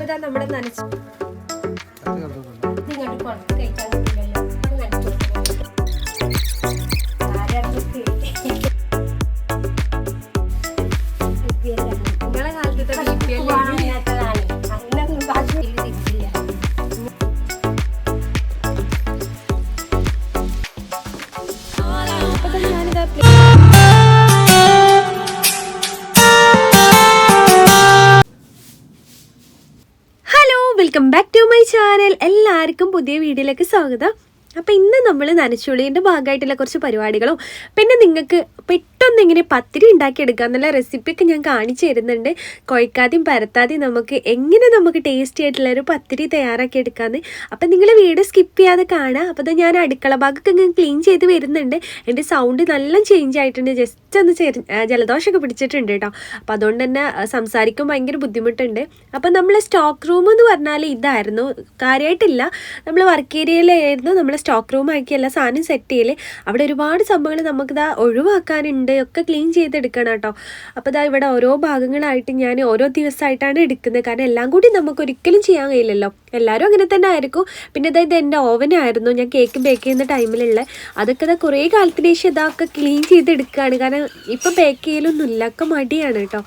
ഇതാ നമ്മുടെ നനച്ചു നിങ്ങളെ കാലത്തെ welcome back to my channel. എല്ലാവർക്കും പുതിയ വീഡിയോയിലേക്ക് സ്വാഗതം. അപ്പോൾ ഇന്ന് നമ്മൾ നനച്ചുള്ളിൻ്റെ ഭാഗമായിട്ടുള്ള കുറച്ച് പരിപാടികളും പിന്നെ നിങ്ങൾക്ക് പെട്ടെന്ന് ഇങ്ങനെ പത്തിരി ഉണ്ടാക്കിയെടുക്കുക എന്നുള്ള റെസിപ്പിയൊക്കെ ഞാൻ കാണിച്ചു തരുന്നുണ്ട്. കുഴക്കാതെയും പരത്താതെയും നമുക്ക് ടേസ്റ്റി ആയിട്ടുള്ളൊരു പത്തിരി തയ്യാറാക്കി എടുക്കാമെന്ന്. അപ്പം നിങ്ങൾ വീഡിയോ സ്കിപ്പ് ചെയ്യാതെ കാണുക. അപ്പോൾ അത് ഞാൻ അടുക്കള ഭാഗമൊക്കെ ഞാൻ ക്ലീൻ ചെയ്ത് വരുന്നുണ്ട്. എൻ്റെ സൗണ്ട് നല്ല ചേഞ്ച് ആയിട്ടുണ്ട്. ജസ്റ്റ് ഒന്ന് ജലദോഷമൊക്കെ പിടിച്ചിട്ടുണ്ട് കേട്ടോ. അപ്പോൾ അതുകൊണ്ട് തന്നെ സംസാരിക്കുമ്പോൾ ഭയങ്കര ബുദ്ധിമുട്ടുണ്ട്. അപ്പം നമ്മൾ സ്റ്റോക്ക് റൂം എന്ന് പറഞ്ഞാൽ ഇതായിരുന്നു, കാര്യമായിട്ടില്ല. നമ്മൾ വർക്ക് ഏരിയയിലായിരുന്നു നമ്മൾ സ്റ്റോക്ക് റൂം ആക്കി എല്ലാ സാധനം സെറ്റ് ചെയ്യൽ. അവിടെ ഒരുപാട് സംഭവങ്ങൾ നമുക്കിതാ ഒഴിവാക്കാനുണ്ട്, ഒക്കെ ക്ലീൻ ചെയ്തെടുക്കണം കേട്ടോ. അപ്പോൾ ഇതാ ഇവിടെ ഓരോ ഭാഗങ്ങളായിട്ട് ഞാൻ ഓരോ ദിവസമായിട്ടാണ് എടുക്കുന്നത്. കാരണം എല്ലാം കൂടി നമുക്ക് ഒരിക്കലും ചെയ്യാൻ കഴിയില്ലല്ലോ. എല്ലാവരും അങ്ങനെ തന്നെ ആയിരിക്കും. പിന്നെ ഇതായത് എൻ്റെ ഓവനായിരുന്നു ഞാൻ കേക്ക് ബേക്ക് ചെയ്യുന്ന ടൈമിലുള്ള. അതൊക്കെ ഇതാ കുറേ കാലത്തിന് ശേഷം ഇതൊക്കെ ക്ലീൻ ചെയ്തെടുക്കുകയാണ്. കാരണം ഇപ്പം ബേക്ക് ചെയ്യലൊന്നുമില്ല, ഒക്കെ മടിയാണ് കേട്ടോ.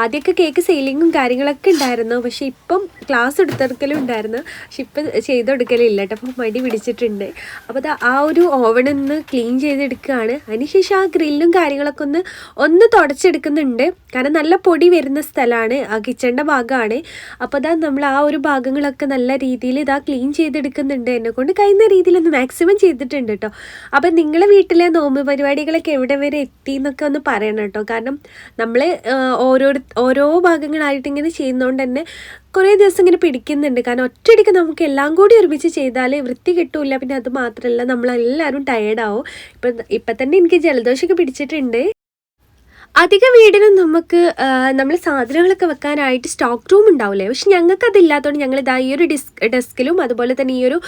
ആദ്യമൊക്കെ കേക്ക് സെയിലിങ്ങും കാര്യങ്ങളൊക്കെ ഉണ്ടായിരുന്നു. പക്ഷേ ഇപ്പം ക്ലാസ് എടുത്തെടുക്കലും ഉണ്ടായിരുന്നു. പക്ഷെ ഇപ്പം ചെയ്തെടുക്കലില്ല കേട്ടോ. അപ്പം മടി പിടിച്ചിട്ടുണ്ട്. അപ്പോൾ ആ ഒരു ഓവനൊന്ന് ക്ലീൻ ചെയ്തെടുക്കുകയാണ്. അതിനുശേഷം ആ ഗ്രില്ലും കാര്യങ്ങളൊക്കെ ഒന്ന് തുടച്ചെടുക്കുന്നുണ്ട്. കാരണം നല്ല പൊടി വരുന്ന സ്ഥലമാണ്, ആ കിച്ചണിൻ്റെ ഭാഗമാണ്. അപ്പോൾ ഇതാ നമ്മൾ ആ ഒരു ഭാഗങ്ങളൊക്കെ നല്ല രീതിയിൽ ഇതാ ക്ലീൻ ചെയ്തെടുക്കുന്നുണ്ട്. എന്നെക്കൊണ്ട് കഴിയുന്ന രീതിയിലൊന്ന് മാക്സിമം ചെയ്തിട്ടുണ്ട് കേട്ടോ. അപ്പം നിങ്ങളെ വീട്ടിലെ നോമ്പ് പരിപാടികളൊക്കെ എവിടെ വരെ എത്തി എന്നൊക്കെ ഒന്ന് പറയണം കേട്ടോ. കാരണം നമ്മൾ ഓരോ ഭാഗങ്ങളായിട്ട് ഇങ്ങനെ ചെയ്യുന്നതുകൊണ്ട് തന്നെ കുറേ ദിവസം ഇങ്ങനെ പിടിക്കുന്നുണ്ട്. കാരണം ഒറ്റയടിക്ക് നമുക്ക് എല്ലാം കൂടി ഒരുമിച്ച് ചെയ്താൽ വൃത്തി കിട്ടില്ല. പിന്നെ അത് മാത്രമല്ല നമ്മളെല്ലാവരും ടയേർഡാവും. ഇപ്പം തന്നെ എനിക്ക് ജലദോഷമൊക്കെ പിടിച്ചിട്ടുണ്ട്. അധിക വീടിനും നമുക്ക് നമ്മൾ സാധനങ്ങളൊക്കെ വെക്കാനായിട്ട് സ്റ്റോക്ക് റൂം ഉണ്ടാവില്ലേ. പക്ഷെ ഞങ്ങൾക്ക് അതില്ലാത്തതുകൊണ്ട് ഞങ്ങൾ ഇതാ ഈ ഒരു ഡെസ്കിലും അതുപോലെ തന്നെ ഈ ഒരു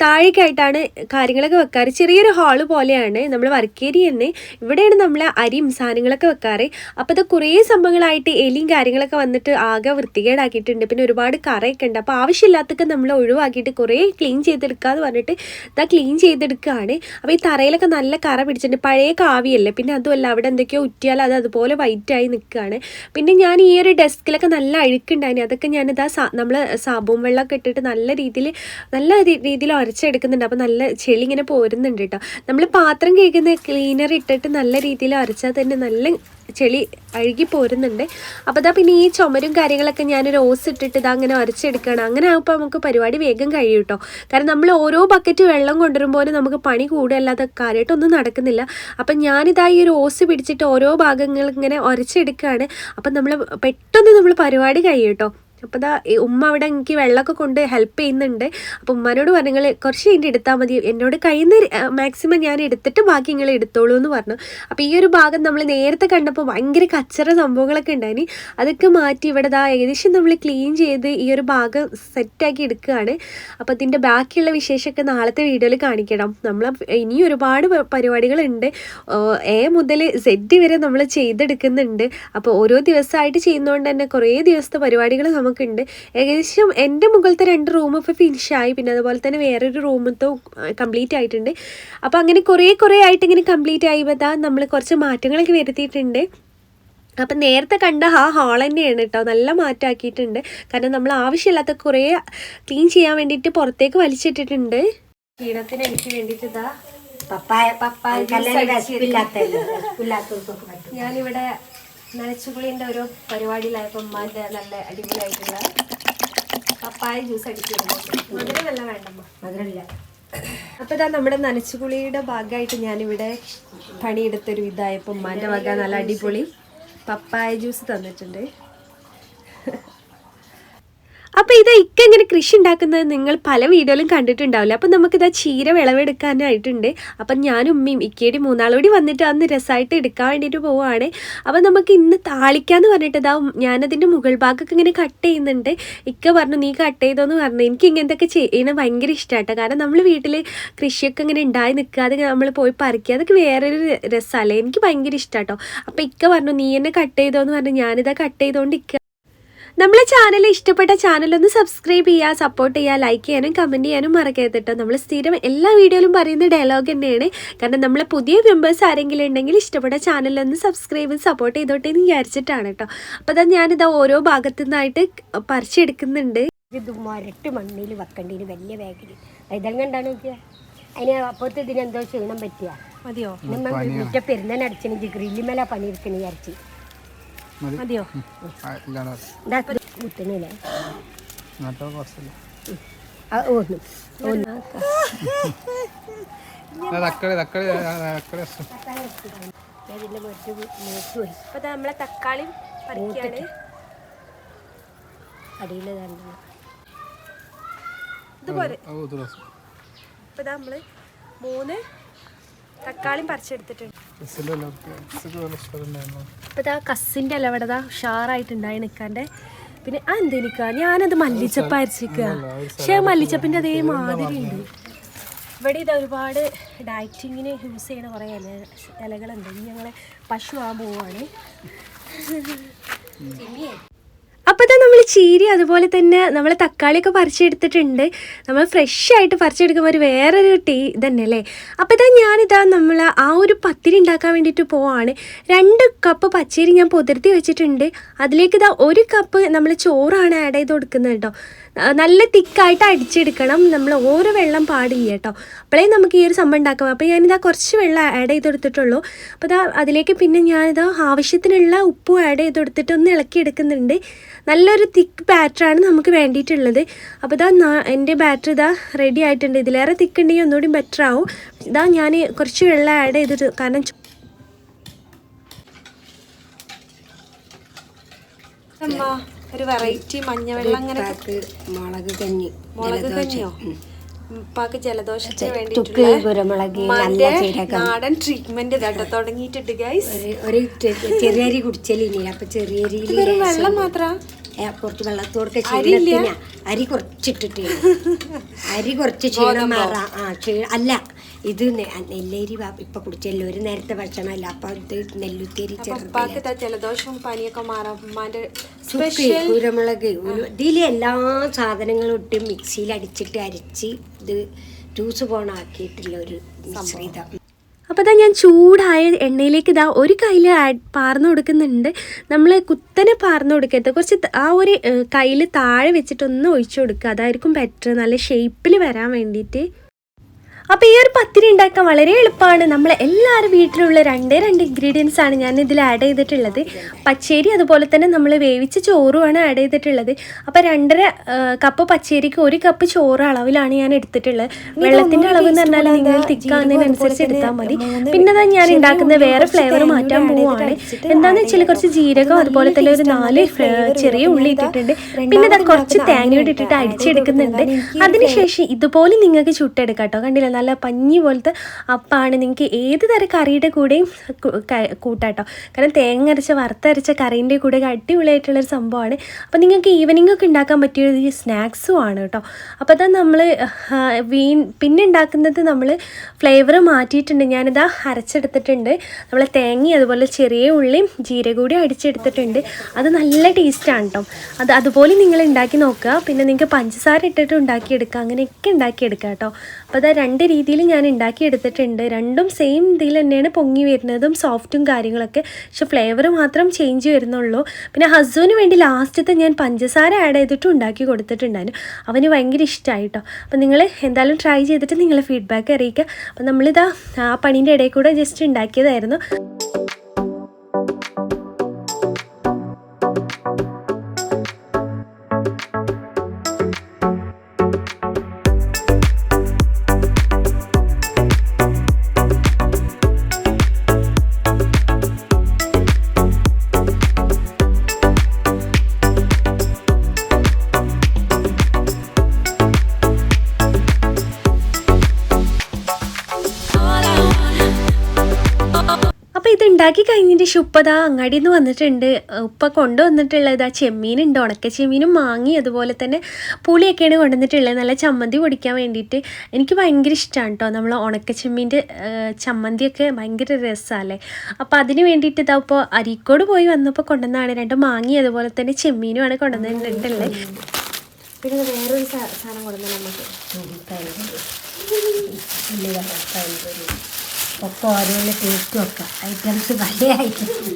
താഴേക്കായിട്ടാണ് കാര്യങ്ങളൊക്കെ വെക്കാറ്. ചെറിയൊരു ഹാള് പോലെയാണ് നമ്മൾ വർക്ക് ഏരിയ തന്നെ. ഇവിടെയാണ് നമ്മൾ അരിയും സാധനങ്ങളൊക്കെ വെക്കാറ്. അപ്പോൾ ഇത് കുറേ സംഭവങ്ങളായിട്ട് എലിയും കാര്യങ്ങളൊക്കെ വന്നിട്ട് ആകെ വൃത്തികേടാക്കിയിട്ടുണ്ട്. പിന്നെ ഒരുപാട് കറയൊക്കെ ഉണ്ട്. അപ്പോൾ ആവശ്യമില്ലാത്തൊക്കെ നമ്മൾ ഒഴിവാക്കിയിട്ട് കുറേ ക്ലീൻ ചെയ്തെടുക്കുക എന്ന് പറഞ്ഞിട്ട് ഇതാ ക്ലീൻ ചെയ്തെടുക്കുകയാണ്. അപ്പോൾ ഈ തറയിലൊക്കെ നല്ല കറ പിടിച്ചിട്ടുണ്ട്. പഴയ കാവിയല്ലേ. പിന്നെ അതുമല്ല അവിടെ എന്തൊക്കെയോ ഉറ്റിയാൽ അതുപോലെ വൈറ്റായി നിൽക്കുകയാണ്. പിന്നെ ഞാൻ ഈ ഒരു ഡെസ്കിലൊക്കെ നല്ല അഴുക്കുണ്ടായിരുന്നു. അതൊക്കെ ഞാനിതാ നമ്മൾ സാബൂൺ വെള്ളമൊക്കെ ഇട്ടിട്ട് നല്ല രീതിയിൽ ഉരച്ചെടുക്കുന്നുണ്ട്. അപ്പോൾ നല്ല ചെളി ഇങ്ങനെ പോരുന്നുണ്ട് കേട്ടോ. നമ്മൾ പാത്രം കേൾക്കുന്ന ക്ലീനർ ഇട്ടിട്ട് നല്ല രീതിയിൽ ഉരച്ചാൽ തന്നെ നല്ല ചെളി അഴുകി പോരുന്നുണ്ട്. അപ്പോൾ ഇതാ പിന്നെ ഈ ചുമരും കാര്യങ്ങളൊക്കെ ഞാൻ റോസ് ഇട്ടിട്ട് ഇതാ അങ്ങനെ ഉരച്ചെടുക്കുകയാണ്. അങ്ങനെ ആകുമ്പോൾ നമുക്ക് പരിപാടി വേഗം കഴിയും കേട്ടോ. കാരണം നമ്മൾ ഓരോ ബക്കറ്റ് വെള്ളം കൊണ്ടുവരുമ്പോൾ നമുക്ക് പണി കൂടുതലല്ലാതെ കാര്യമായിട്ടൊന്നും നടക്കുന്നില്ല. അപ്പം ഞാനിതാ ഈ റോസ് പിടിച്ചിട്ട് ഓരോ ഭാഗങ്ങൾ ഇങ്ങനെ ഉരച്ചെടുക്കുകയാണ്. അപ്പം പെട്ടെന്ന് നമ്മൾ പരിപാടി കഴിയും കേട്ടോ. അപ്പോൾ ഇതാ ഉമ്മ അവിടെ എനിക്ക് വെള്ളമൊക്കെ കൊണ്ട് ഹെൽപ്പ് ചെയ്യുന്നുണ്ട്. അപ്പോൾ ഉമ്മാനോട് പറഞ്ഞു നിങ്ങൾ കുറച്ച് കഴിഞ്ഞ് എടുത്താൽ മതി, എന്നോട് കഴിയുന്ന മാക്സിമം ഞാൻ എടുത്തിട്ട് ബാക്കി നിങ്ങൾ എടുത്തോളൂ എന്ന് പറഞ്ഞു. അപ്പോൾ ഈ ഒരു ഭാഗം നമ്മൾ നേരത്തെ കണ്ടപ്പോൾ ഭയങ്കര കച്ചറ സംഭവങ്ങളൊക്കെ ഉണ്ടായിന്. അതൊക്കെ മാറ്റി ഇവിടെ ഇതാ ഏകദേശം നമ്മൾ ക്ലീൻ ചെയ്ത് ഈ ഒരു ഭാഗം സെറ്റാക്കി എടുക്കുകയാണ്. അപ്പോൾ ഇതിൻ്റെ ബാക്കിയുള്ള വിശേഷമൊക്കെ നാളത്തെ വീഡിയോയിൽ കാണിക്കണം. ഇനി ഒരുപാട് പരിപാടികളുണ്ട്. എ മുതൽ സെഡ് വരെ നമ്മൾ ചെയ്തെടുക്കുന്നുണ്ട്. അപ്പോൾ ഓരോ ദിവസമായിട്ട് ചെയ്യുന്നതുകൊണ്ട് തന്നെ കുറേ ദിവസത്തെ പരിപാടികൾ നമുക്കുണ്ട്. ഏകദേശം എൻ്റെ മുകളിലത്തെ 2 റൂം ഇപ്പോൾ ഫിനിഷായി. പിന്നെ അതുപോലെ തന്നെ വേറൊരു റൂമത്തും കംപ്ലീറ്റ് ആയിട്ടുണ്ട്. അപ്പോൾ അങ്ങനെ കുറേ ആയിട്ട് ഇങ്ങനെ കംപ്ലീറ്റ് ആയിപ്പോൾ നമ്മൾ കുറച്ച് മാറ്റങ്ങളൊക്കെ വരുത്തിയിട്ടുണ്ട്. അപ്പം നേരത്തെ കണ്ട ആ ഹാൾ തന്നെയാണ് കേട്ടോ. നല്ല മാറ്റമാക്കിയിട്ടുണ്ട്. കാരണം നമ്മൾ ആവശ്യമില്ലാത്ത കുറേ ക്ലീൻ ചെയ്യാൻ വേണ്ടിയിട്ട് പുറത്തേക്ക് വലിച്ചിട്ടിട്ടുണ്ട്. ക്ഷീണത്തിന് എനിക്ക് വേണ്ടിയിട്ട് ഇതാ ഞാനിവിടെ നനച്ചുകുളിൻ്റെ ഒരു പരിപാടിയിലായപ്പോൾ ഉമ്മാൻ്റെ നല്ല അടിപൊളിയായിട്ടുള്ള പപ്പായ ജ്യൂസ് അടിക്കുന്നുണ്ട്. മധുരം നല്ല വേണ്ടമ്മ, മധുരമില്ല. അപ്പോൾ ഇതാ നമ്മുടെ നനച്ചുകുളിയുടെ ഭാഗമായിട്ട് ഞാനിവിടെ പണിയെടുത്തൊരു ഇതായപ്പോൾ ഉമ്മാൻ്റെ വക നല്ല അടിപൊളി പപ്പായ ജ്യൂസ് തന്നിട്ടുണ്ട്. അപ്പോൾ ഇത് ഇങ്ങനെ കൃഷി ഉണ്ടാക്കുന്നത് നിങ്ങൾ പല വീഡിയോയിലും കണ്ടിട്ടുണ്ടാവില്ല. അപ്പം നമുക്കിതാ ചീര വിളവെടുക്കാനായിട്ടുണ്ട്. അപ്പം ഞാനും ഉമ്മയും ഇക്കേടി 3 കൂടി വന്നിട്ട് അന്ന് രസമായിട്ട് എടുക്കാൻ വേണ്ടിയിട്ട് പോവുകയാണ്. അപ്പം നമുക്ക് ഇന്ന് താളിക്കാന്ന് പറഞ്ഞിട്ട് ഇതാ ഞാനതിൻ്റെ മുകൾ ഭാഗമൊക്കെ ഇങ്ങനെ കട്ട് ചെയ്യുന്നുണ്ട്. ഇക്ക പറഞ്ഞു നീ കട്ട് ചെയ്തോന്ന് പറഞ്ഞു. എനിക്ക് ഇങ്ങനത്തെയൊക്കെ ചെയ്യണത് ഭയങ്കര ഇഷ്ടമാട്ടോ. കാരണം നമ്മൾ വീട്ടിൽ കൃഷിയൊക്കെ ഇങ്ങനെ ഉണ്ടായി നിൽക്കാതെ നമ്മൾ പോയി പറിക്കുക, അതൊക്കെ വേറൊരു രസമല്ലേ. എനിക്ക് ഭയങ്കര ഇഷ്ടമാട്ടോ. അപ്പം ഇക്ക പറഞ്ഞു നീ എന്നെ കട്ട് ചെയ്തോന്ന് പറഞ്ഞു. ഞാനിതാ കട്ട് ചെയ്തുകൊണ്ട് നമ്മളെ ചാനൽ ഇഷ്ടപ്പെട്ട ചാനലൊന്ന് സബ്സ്ക്രൈബ് ചെയ്യുക, സപ്പോർട്ട് ചെയ്യുക, ലൈക്ക് ചെയ്യാനും കമൻറ്റ് ചെയ്യാനും മറക്കരുത് കേട്ടോ. നമ്മൾ സ്ഥിരം എല്ലാ വീഡിയോയിലും പറയുന്ന ഡയലോഗ് തന്നെയാണ്. കാരണം നമ്മളെ പുതിയ മെമ്പേഴ്സ് ആരെങ്കിലും ഉണ്ടെങ്കിൽ ഇഷ്ടപ്പെട്ട ചാനലൊന്ന് സബ്സ്ക്രൈബ് സപ്പോർട്ട് ചെയ്തോട്ടെ എന്ന് വിചാരിച്ചിട്ടാണ് കേട്ടോ. അപ്പോൾ അതാ ഞാനിതാ ഓരോ ഭാഗത്തു നിന്നായിട്ട് പറിച്ചെടുക്കുന്നുണ്ട്. ഇത് മരട്ട് മണ്ണിൽ വെക്കേണ്ടി വലിയ ബാഗിൽ ഇതെങ്ങണ്ടാണ് നോക്കിയാൽ അതിന് അപ്പുറത്ത് ഇതിനെന്തോ ക്ഷീണം പറ്റിയ മതിയോ? മറ്റേ പെരുന്നടിച്ചെനിക്ക് ഗ്രില്ലിമേല പണിയെടുക്കണ വിചാരിച്ച് മതിയോ? മുത്തണില്ലേ നമ്മളെ തക്കാളി പറിക്കാണ്. അടിയിൽ ഇതുപോലെ ഇപ്പൊ നമ്മള് 3 തക്കാളിയും പറിച്ചെടുത്തിട്ടുണ്ട്. ഇപ്പൊ ഇതാ കസിന്റെ അല്ല ഇവിടെ ഉഷാറായിട്ടുണ്ടായി നിക്കാന്റെ. പിന്നെ എന്തെനിക്കാ ഞാനത് മല്ലിച്ചപ്പ അരച്ചിക്കുക. പക്ഷെ മല്ലിച്ചപ്പിന്റെ അതേ മാതിരി ഉണ്ട്. ഇവിടെ ഇതാ ഒരുപാട് ഡയറ്റിങ്ങിന് യൂസ് ചെയ്യണ കുറെ ഇലകളുണ്ട്. ഇനി ഞങ്ങളെ പശു ആകാൻ പോവാണ്. അപ്പോൾ ഇതാ നമ്മൾ ചീരി അതുപോലെ തന്നെ നമ്മൾ തക്കാളിയൊക്കെ പറിച്ചെടുത്തിട്ടുണ്ട്. നമ്മൾ ഫ്രഷ് ആയിട്ട് പറിച്ചെടുക്കുമ്പോൾ ഒരു വേറൊരു ഇതന്നെ അല്ലേ. അപ്പോൾ ഞാനിതാ നമ്മൾ ആ ഒരു പത്തിരി ഉണ്ടാക്കാൻ വേണ്ടിയിട്ട് പോവാണ്. 2 കപ്പ് പച്ചരി ഞാൻ പുതിർത്തി വെച്ചിട്ടുണ്ട്. അതിലേക്ക് ഇതാ 1 കപ്പ് നമ്മൾ ചോറാണ് ആഡ് ചെയ്ത് കൊടുക്കുന്നത് കേട്ടോ. നല്ല തിക്കായിട്ട് അടിച്ചെടുക്കണം. നമ്മൾ ഓരോ വെള്ളം പാടില്ല കേട്ടോ. അപ്പോഴേ നമുക്ക് ഈ ഒരു സംഭവം ഉണ്ടാക്കാം. അപ്പോൾ ഞാനിതാ കുറച്ച് വെള്ളം ആഡ് ചെയ്ത് കൊടുത്തിട്ടുള്ളൂ. അപ്പോൾ അതിലേക്ക് പിന്നെ ഞാനിതാ ആവശ്യത്തിനുള്ള ഉപ്പും ആഡ് ചെയ്ത് കൊടുത്തിട്ട് ഒന്ന് ഇളക്കി എടുക്കുന്നുണ്ട്. നല്ലൊരു തിക്ക് ബാറ്ററാണ് നമുക്ക് വേണ്ടിയിട്ടുള്ളത്. അപ്പോൾ എൻ്റെ ബാറ്റർ റെഡി ആയിട്ടുണ്ട്. ഇതിലേറെ തിക്ക് ഉണ്ടെങ്കിൽ ഒന്നുകൂടി ബെറ്റർ ആവും. ഞാൻ കുറച്ച് വെള്ളം ആഡ് ചെയ്തിട്ട്, കാരണം ഒരു വെറൈറ്റി മഞ്ഞവെള്ളം അങ്ങനെ മുളക് കഞ്ഞിയോ ഉപ്പാക്ക് ജലദോഷത്തിന് വേണ്ടിയിട്ടുള്ള നാടൻ ട്രീറ്റ്മെന്റ് കേട്ടോ തുടങ്ങിയിട്ടുണ്ട് ഗൈസ്. ഒരു ചെറിയ അരി കുടിച്ചലിനി. അപ്പൊ ചെറിയ അരിയിൽ വെള്ളം മാത്ര കുറച്ച് വെള്ളത്തോടൊക്കെ അരി കുറച്ചിട്ടിട്ട് അരി കുറച്ച് ക്ഷീണം മാറാം. അല്ല ഇത് നെല്ലേരി ഇപ്പൊ കുടിച്ചല്ലോ, ഒരു നേരത്തെ ഭക്ഷണമല്ല. അപ്പൊ ഇത് നെല്ലുത്തേരി ജലദോഷവും പനിയൊക്കെ മാറാം. കുരുമുളക് ഇതിൽ എല്ലാ സാധനങ്ങളും ഇട്ട് മിക്സിയിൽ അടിച്ചിട്ട് അരച്ച് ഇത് ജ്യൂസ് പോണാക്കിയിട്ടുള്ള ഒരു മിശ്രിതം. അപ്പോൾ ഞാൻ ചൂടായ എണ്ണയിലേക്ക് ഒരു കയ്യിൽ പാർന്നു കൊടുക്കുന്നുണ്ട്. നമ്മൾ കുത്തനെ പാർന്നു കൊടുക്കരുത്. കുറച്ച് ആ ഒരു കയ്യിൽ താഴെ വെച്ചിട്ടൊന്ന് ഒഴിച്ചു കൊടുക്കുക. അതായിരിക്കും ബെറ്റർ, നല്ല ഷേപ്പിൽ വരാൻ വേണ്ടിയിട്ട്. അപ്പോൾ ഈ ഒരു പത്തിരി ഉണ്ടാക്കാൻ വളരെ എളുപ്പമാണ്. നമ്മൾ എല്ലാവരും വീട്ടിലുള്ള 2 ഇൻഗ്രീഡിയൻസ് ആണ് ഞാൻ ഇതിൽ ആഡ് ചെയ്തിട്ടുള്ളത്. പച്ചരി അതുപോലെ തന്നെ നമ്മൾ വേവിച്ച ചോറുമാണ് ആഡ് ചെയ്തിട്ടുള്ളത്. അപ്പോൾ 2.5 കപ്പ് പച്ചരിക്ക് 1 കപ്പ് ചോറ് അളവിലാണ് ഞാൻ എടുത്തിട്ടുള്ളത്. വെള്ളത്തിൻ്റെ അളവ് എന്ന് പറഞ്ഞാൽ നിങ്ങൾ തിക്കാവുന്നതിനനുസരിച്ച് എടുത്താൽ മതി. പിന്നെ ഞാൻ ഉണ്ടാക്കുന്ന വേറെ ഫ്ലേവർ മാറ്റാൻ പോവുകയാണ്. എന്താണെന്ന് വെച്ചാൽ കുറച്ച് ജീരകം അതുപോലെ തന്നെ ഒരു 4 ചെറിയ ഉള്ളി ഇട്ടിട്ടുണ്ട്. പിന്നെ കുറച്ച് തേങ്ങയോട് ഇട്ടിട്ട് അടിച്ചെടുക്കുന്നുണ്ട്. അതിനുശേഷം ഇതുപോലെ നിങ്ങൾക്ക് ചുട്ടെടുക്കാം കേട്ടോ. കണ്ടില്ല, നല്ല പഞ്ഞി പോലത്തെ അപ്പാണ്. നിങ്ങൾക്ക് ഏത് തരം കറിയുടെ കൂടെയും കൂട്ടാട്ടോ. കാരണം തേങ്ങ അരച്ച വറുത്തരച്ച കറീൻ്റെ കൂടെ അടിപൊളിയായിട്ടുള്ളൊരു സംഭവമാണ്. അപ്പോൾ നിങ്ങൾക്ക് ഈവനിങ് ഒക്കെ ഉണ്ടാക്കാൻ പറ്റിയൊരു സ്നാക്സും ആണ് കേട്ടോ. അപ്പോൾ നമ്മൾ പിന്നെ ഉണ്ടാക്കുന്നത് നമ്മൾ ഫ്ലേവർ മാറ്റിയിട്ടുണ്ട്. ഞാനിതാ അരച്ചെടുത്തിട്ടുണ്ട്. നമ്മൾ തേങ്ങ അതുപോലെ ചെറിയ ഉള്ളിയും ജീരകം കൂടി അടിച്ചെടുത്തിട്ടുണ്ട്. അത് നല്ല ടേസ്റ്റാണ് കേട്ടോ. അതുപോലെ നിങ്ങൾ ഉണ്ടാക്കി നോക്കുക. പിന്നെ നിങ്ങൾക്ക് പഞ്ചസാര ഇട്ടിട്ട് ഉണ്ടാക്കിയെടുക്കുക, അങ്ങനെയൊക്കെ ഉണ്ടാക്കിയെടുക്കുക കേട്ടോ. അപ്പോൾ 2 രീതിയിൽ ഞാൻ ഉണ്ടാക്കിയെടുത്തിട്ടുണ്ട്. രണ്ടും സെയിം ഇതിൽ തന്നെയാണ് പൊങ്ങി വരുന്നതും സോഫ്റ്റും കാര്യങ്ങളൊക്കെ. പക്ഷെ ഫ്ലേവർ മാത്രം ചേഞ്ച് വരുന്നുള്ളൂ. പിന്നെ ഹസ്ബൻഡിന് വേണ്ടി ലാസ്റ്റത്തെ ഞാൻ പഞ്ചസാര ആഡ് ചെയ്തിട്ടും ഉണ്ടാക്കി കൊടുത്തിട്ടുണ്ടായിരുന്നു. അവന് ഭയങ്കര ഇഷ്ടമായി കേട്ടോ. അപ്പോൾ നിങ്ങൾ എന്തായാലും ട്രൈ ചെയ്തിട്ട് നിങ്ങളെ ഫീഡ്ബാക്ക് അറിയിക്കുക. അപ്പോൾ നമ്മളിതാ ആ പണീൻ്റെ ഇടയിൽ കൂടെ ജസ്റ്റ് ഉണ്ടാക്കിയതായിരുന്നു. ഉണ്ടാക്കി കഴിഞ്ഞിട്ട് ഉപ്പ ദാ അങ്ങാടിയിൽ നിന്ന് വന്നിട്ടുണ്ട്. ഉപ്പ കൊണ്ടുവന്നിട്ടുള്ളത് ആ ചെമ്മീനുണ്ട്, ഉണക്ക ചെമ്മീനും മാങ്ങി അതുപോലെ തന്നെ പുളിയൊക്കെയാണ് കൊണ്ടുവന്നിട്ടുള്ളത്. നല്ല ചമ്മന്തി പൊടിക്കാൻ വേണ്ടിയിട്ട് എനിക്ക് ഭയങ്കര ഇഷ്ടമാണ് കേട്ടോ. നമ്മൾ ഉണക്ക ചെമ്മീൻ്റെ ചമ്മന്തിയൊക്കെ ഭയങ്കര രസമല്ലേ. അപ്പോൾ അതിന് വേണ്ടിയിട്ട് ഇതാ ഇപ്പോൾ അരീക്കോട് പോയി വന്നപ്പോൾ കൊണ്ടുവന്നതാണ്. 2 മാങ്ങി അതുപോലെ തന്നെ ചെമ്മീനുമാണ് കൊണ്ടുവന്നിട്ടുള്ളത്. പിന്നെ വേറൊരു സാധനം കൊണ്ടുവന്നത് നമുക്ക് ഒക്കെ ഓരോന്ന് ടേസ്റ്റ് വെക്കാം. ഐറ്റംസ് പല ഐറ്റംസ്.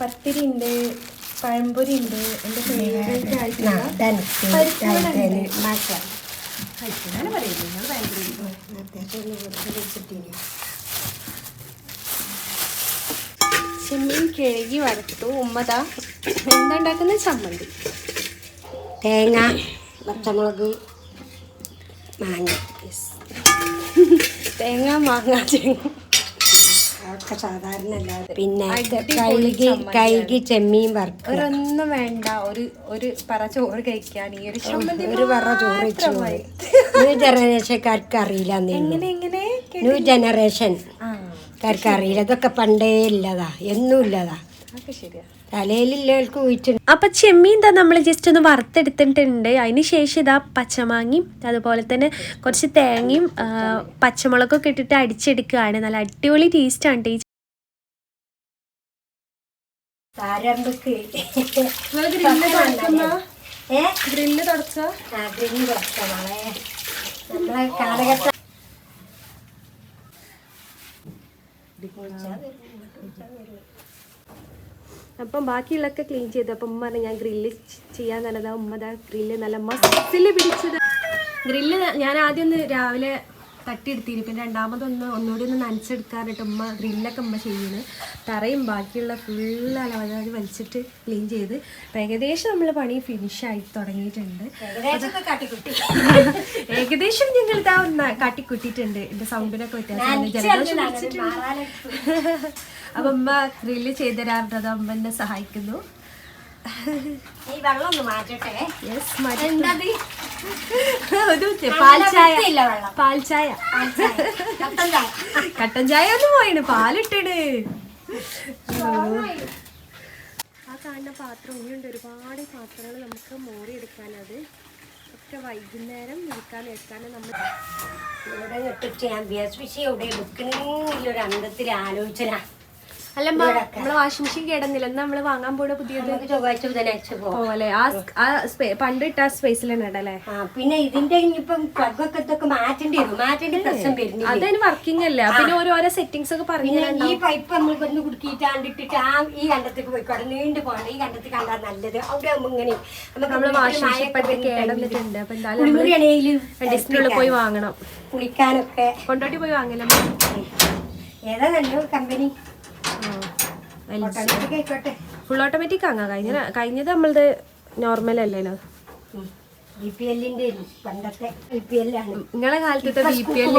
പത്തിരി ഉണ്ട്, പഴംപൊരി ഉണ്ട്, എൻ്റെ ഫേവറേറ്റ് ആയിട്ടുള്ള ചെമ്മീൻ കിഴകി വറുത്തു. ഉമ്മതാ എന്താ ഉണ്ടാക്കുന്ന ചമ്മന്തി, തേങ്ങ, പച്ചമുളക്, മാങ്ങ. തേങ്ങ, മാങ്ങ, അതൊക്കെ സാധാരണ അല്ലാതെ. പിന്നെ കഴുകി ചെമ്മീൻ വറുക്കുക. ഒരൊന്നും വേണ്ട, ഒരു പറ ചോറ് കഴിക്കാൻ ഈ ഒരു ചമ്മന്തി ഒരു പറ ചോറ് വെച്ചു. ന്യൂ ജനറേഷൻകാർക്ക് അറിയില്ല. ന്യൂ ജനറേഷൻകാർക്ക് അറിയില്ല. ഇതൊക്കെ പണ്ടേ ഇല്ലതാ, എന്നും ഇല്ലതാ. ശരിയാ, തലയിലുള്ളവർക്ക് ഊഹിച്ചു. അപ്പൊ ചെമ്മീൻ എന്താ നമ്മൾ ജസ്റ്റ് ഒന്ന് വറുത്തെടുത്തിട്ടുണ്ട്. അതിന് ശേഷം ഇതാ പച്ചമാങ്ങയും അതുപോലെ തന്നെ കുറച്ച് തേങ്ങയും പച്ചമുളകൊക്കെ ഇട്ടിട്ട് അടിച്ചെടുക്കുകയാണ്. നല്ല അടിപൊളി ടേസ്റ്റാണ് ടേസ്റ്റ്. ഗ്രില്ല് തുടച്ചോ? നമ്മളെ കാലഘട്ടം അപ്പം ബാക്കിയുള്ളതൊക്കെ ക്ലീൻ ചെയ്തു. അപ്പം ഉമ്മ പറഞ്ഞു ഞാൻ ഗ്രില്ല് ചെയ്യാൻ നല്ലതാ. ഉമ്മതാ ഗ്രില്ല് നല്ല മസിൽ പിടിച്ചത്. ഗ്രില്ല് ഞാൻ ആദ്യം ഒന്ന് രാവിലെ തട്ടിയെടുത്തിരുന്നു, പിന്നെ ഒന്നുകൂടി ഒന്ന് നനച്ചെടുക്കാറിട്ട് ഉമ്മ ഗ്രില്ലൊക്കെ ഉമ്മ ചെയ്യുന്നത്. തറയും ബാക്കിയുള്ള ഫുള്ള് അലവലാതി വലിച്ചിട്ട് ക്ലീൻ ചെയ്ത് അപ്പം ഏകദേശം നമ്മൾ പണി ഫിനിഷായി തുടങ്ങിയിട്ടുണ്ട്. ഏകദേശം ഞങ്ങൾ ഇതാ ഒന്ന് കാട്ടിക്കുട്ടിയിട്ടുണ്ട്. എൻ്റെ സൗണ്ടിനൊക്കെ വ്യത്യാസമുണ്ട്, ജലദോഷം പിടിച്ചിട്ടുണ്ട്. അപ്പം ഉമ്മ ഗ്രില്ല് ചെയ്ത് തരാറുണ്ട്. അമ്മ എന്നെ സഹായിക്കുന്നു. പാൽച്ചായ കട്ടൻ ചായ ഒന്നും പോയിണ്, പാലിട്ടണ്. ആ കാണുന്ന പാത്രം ഇനിയുണ്ട്, ഒരുപാട് പാത്രങ്ങൾ നമുക്ക് മോറിയെടുക്കാനത് ഒക്കെ വൈകുന്നേരം വെക്കാനും നമ്മൾ ഒരു അന്തത്തിൽ ആലോചന. അല്ല നമ്മളെ വാഷിംഗ് മെഷീൻ കേടുന്നില്ല, എന്നാ നമ്മള് വാങ്ങാൻ പോണ പുതിയത് ചൊവ്വാഴ്ച ബുധനാഴ്ച പോലെ പണ്ട് ഇട്ട സ്പേസിൽ തന്നെ ഇടല്ലേ. പിന്നെ ഇതിന്റെ ഇനിയിപ്പം പ്ലഗൊക്കെ ഇതൊക്കെ മാറ്റേണ്ട പ്രശ്നം വരുന്നില്ല. അതിന് വർക്കിംഗ് അല്ല, പിന്നെ ഓരോരോ സെറ്റിംഗ്സ് ഒക്കെ പറഞ്ഞു. ഈ പൈപ്പ് നമ്മൾ വന്ന് കുടുക്കിയിട്ടാണ്ടിട്ടിട്ട് ഈ കണ്ടത്തേക്ക് പോയിക്കോട്ടെ, നീണ്ടു പോകണ്ട. ഈ കണ്ടത്തിൽ കണ്ടാൽ നല്ലത്. അവിടെ ആകുമ്പോ ഇങ്ങനെ നമ്മള് വാഷിംഗ് മെഷീൻ കേടന്നിട്ടുണ്ട്. അപ്പൊ എന്തായാലും പോയി വാങ്ങണം. കുളിക്കാനൊക്കെ കൊണ്ടോട്ടി പോയി വാങ്ങല. ഏതാ നല്ല കമ്പനി? ഫുൾ ഓട്ടോമാറ്റിക് വാങ്ങാം. കഴിഞ്ഞത് നമ്മളത് നോർമൽ അല്ലല്ലോ. പണ്ടത്തെ BPL ആണ്. നിങ്ങളെ കാലത്തെ BPL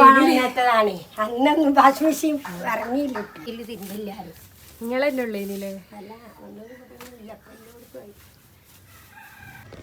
അന്നൊന്നും വാഷിംഗ് മെഷീൻ ഇറങ്ങിയില്ല. തിന്നില്ല. നിങ്ങളെന്നെ ഉള്ളൂ ഇതില്.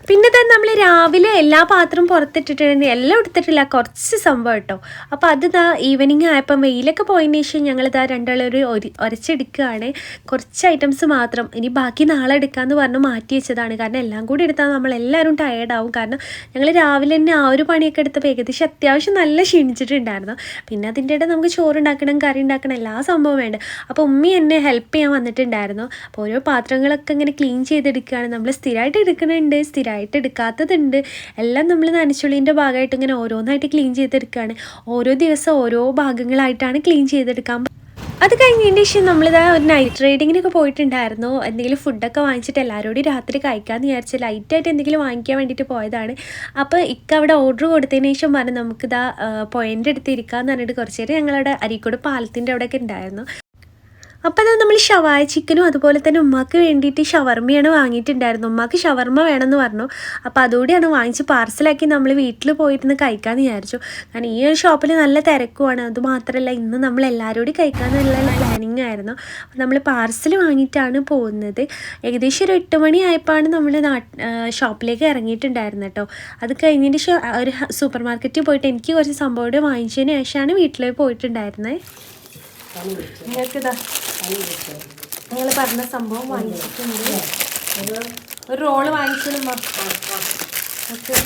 പിന്നെ തന്നെ നമ്മൾ രാവിലെ എല്ലാ പാത്രവും പുറത്തിട്ടിട്ടുണ്ട്, എല്ലാം എടുത്തിട്ടില്ല, കുറച്ച് സംഭവം കേട്ടോ. അപ്പോൾ അത് ഈവനിങ് ആയപ്പം വെയിലൊക്കെ പോയതിന് ശേഷം ഞങ്ങളിതാ രണ്ടാളൊരു ഉരച്ചെടുക്കുകയാണ്. കുറച്ച് ഐറ്റംസ് മാത്രം, ഇനി ബാക്കി നാളെ എടുക്കാമെന്ന് പറഞ്ഞ് മാറ്റി വെച്ചതാണ്. കാരണം എല്ലാം കൂടി എടുത്താൽ നമ്മളെല്ലാവരും ടയേർഡാവും. കാരണം ഞങ്ങൾ രാവിലെ തന്നെ ആ ഒരു പണിയൊക്കെ എടുത്തപ്പോൾ ഏകദേശം അത്യാവശ്യം നല്ല ക്ഷീണിച്ചിട്ടുണ്ടായിരുന്നു. പിന്നെ അതിൻ്റെ ഇടയിൽ നമുക്ക് ചോറുണ്ടാക്കണം, കറി ഉണ്ടാക്കണം, എല്ലാ സംഭവം വേണ്ട. അപ്പോൾ ഉമ്മി എന്നെ ഹെൽപ്പ് ചെയ്യാൻ വന്നിട്ടുണ്ടായിരുന്നു. അപ്പോൾ ഓരോ പാത്രങ്ങളൊക്കെ ഇങ്ങനെ ക്ലീൻ ചെയ്തെടുക്കുകയാണ്. നമ്മൾ സ്ഥിരമായിട്ട് എടുക്കുന്നുണ്ട്, സ്ഥിരമായിട്ട് എടുക്കാത്തതുണ്ട്. എല്ലാം നമ്മൾ നനച്ചുള്ളിൻ്റെ ഭാഗമായിട്ട് ഇങ്ങനെ ഓരോന്നായിട്ട് ക്ലീൻ ചെയ്തെടുക്കുകയാണ്. ഓരോ ദിവസം ഓരോ ഭാഗങ്ങളായിട്ടാണ് ക്ലീൻ ചെയ്തെടുക്കാൻ. അത് കഴിഞ്ഞതിന് ശേഷം നമ്മളിതാ ഒരു നൈറ്റ് റൈഡിങ്ങിനൊക്കെ പോയിട്ടുണ്ടായിരുന്നു. എന്തെങ്കിലും ഫുഡൊക്കെ വാങ്ങിച്ചിട്ട് എല്ലാവരോടും രാത്രി കഴിക്കാമെന്ന് വിചാരിച്ച് ലൈറ്റായിട്ട് എന്തെങ്കിലും വാങ്ങിക്കാൻ വേണ്ടിയിട്ട് പോയതാണ്. അപ്പോൾ അവിടെ ഓർഡർ കൊടുത്തതിന് ശേഷം പറഞ്ഞു നമുക്കിതാ പോയിൻ്റ് എടുത്ത് ഇരിക്കാമെന്ന് പറഞ്ഞിട്ട് കുറച്ച് നേരം ഞങ്ങളവിടെ അരീക്കോട് പാലത്തിൻ്റെ അവിടെയൊക്കെ ഉണ്ടായിരുന്നു. അപ്പോൾ അത് നമ്മൾ ഷവായ ചിക്കനും അതുപോലെ തന്നെ ഉമ്മാക്ക് വേണ്ടിയിട്ട് ഷവർമ്മയാണ് വാങ്ങിയിട്ടുണ്ടായിരുന്നു. ഉമ്മാക്ക് ഷവർമ്മ വേണമെന്ന് പറഞ്ഞു. അപ്പോൾ അതുകൂടിയാണ് വാങ്ങിച്ച് പാർസലാക്കി നമ്മൾ വീട്ടിൽ പോയിരുന്ന് കഴിക്കാമെന്ന് വിചാരിച്ചു. കാരണം ഈ ഒരു ഷോപ്പിൽ നല്ല തിരക്കുമാണ്. അതുമാത്രമല്ല ഇന്ന് നമ്മൾ എല്ലാവരോടും കഴിക്കാമെന്നുള്ള പ്ലാനിങ് ആയിരുന്നു. അപ്പോൾ നമ്മൾ പാർസൽ വാങ്ങിയിട്ടാണ് പോകുന്നത്. ഏകദേശം ഒരു 8 മണി ആയപ്പോഴാണ് നമ്മൾ ഷോപ്പിലേക്ക് ഇറങ്ങിയിട്ടുണ്ടായിരുന്നു കേട്ടോ. അത് കഴിഞ്ഞതിന് ശേഷം ഒരു സൂപ്പർ മാർക്കറ്റിൽ പോയിട്ട് എനിക്ക് കുറച്ച് സംഭവം വാങ്ങിച്ചതിന് ശേഷമാണ് വീട്ടിലേക്ക് പോയിട്ടുണ്ടായിരുന്നത്. നിങ്ങൾക്കിതാ നിങ്ങൾ പറഞ്ഞ സംഭവം വാങ്ങിച്ചിട്ടുണ്ട്. ഒരു റോള് വാങ്ങിച്ചിടുമ്പോ ഓക്കെ.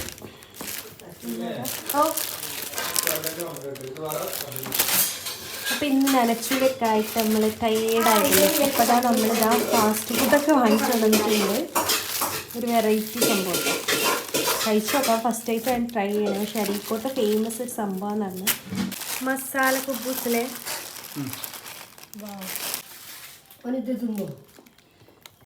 അപ്പം ഇന്ന് നനച്ചുലൊക്കെ ആയിട്ട് നമ്മൾ ടയേർഡായില്ലേ. അപ്പോൾ അതാ നമ്മളിതാ ഫാസ്റ്റ് ഫുഡൊക്കെ വാങ്ങിച്ചു വന്നിട്ടുണ്ട്. ഒരു വെറൈറ്റി സംഭവം കഴിച്ചു നോക്കാം. ഫസ്റ്റ് ആയിട്ടാണ് ട്രൈ ചെയ്യണത്. പക്ഷെ അരീക്കോട്ടെ ഫേമസ് ഒരു സംഭവമാണ് മസാല കുബൂസിലെ. ഇത് തിന്നു